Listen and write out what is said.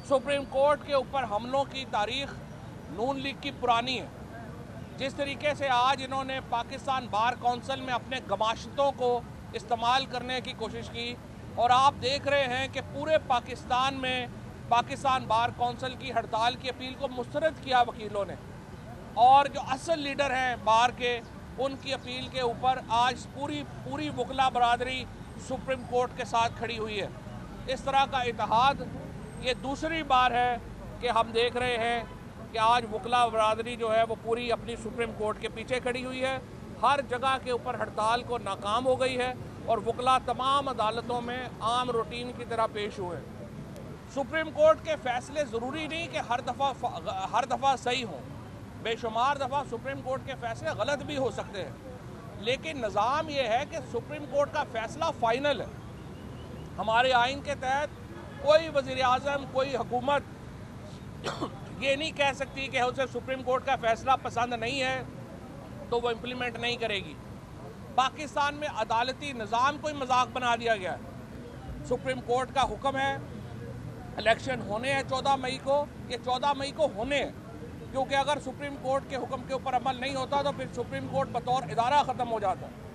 Supreme court के ऊपर हमलों की तारीख नून लीग की पुरानी है। जिस तरीके से आज इन्होंने पाकिस्तान बार कौंसिल में अपने गमाशतों को इस्तेमाल करने की कोशिश की, और आप देख रहे हैं कि पूरे पाकिस्तान में पाकिस्तान बार कौंसिल की हड़ताल की अपील को मुस्तरद किया वकीलों ने, और जो असल लीडर हैं बार के, उनकी अपील के ऊपर आज पूरी वकला बरादरी सुप्रीम कोर्ट के साथ खड़ी हुई है। इस तरह का इत्तेहाद ये दूसरी बार है कि हम देख रहे हैं कि आज वकला बरादरी जो है वो पूरी अपनी सुप्रीम कोर्ट के पीछे खड़ी हुई है। हर जगह के ऊपर हड़ताल को नाकाम हो गई है और वकला तमाम अदालतों में आम रूटीन की तरह पेश हुए। सुप्रीम कोर्ट के फैसले ज़रूरी नहीं कि हर दफ़ा सही हों। बेशुमार दफ़ा सुप्रीम कोर्ट के फैसले गलत भी हो सकते हैं, लेकिन निज़ाम ये है कि सुप्रीम कोर्ट का फैसला फ़ाइनल है। हमारे आइन के तहत कोई वज़ीर आज़म, कोई हुकूमत ये नहीं कह सकती कि उसे सुप्रीम कोर्ट का फैसला पसंद नहीं है तो वो इम्प्लीमेंट नहीं करेगी। पाकिस्तान में अदालती निज़ाम कोई मजाक बना दिया गया है। सुप्रीम कोर्ट का हुक्म है, इलेक्शन होने हैं 14 मई को, ये 14 मई को होने हैं, क्योंकि अगर सुप्रीम कोर्ट के हुक्म के ऊपर अमल नहीं होता तो फिर सुप्रीम कोर्ट बतौर इदारा ख़त्म हो जाता है।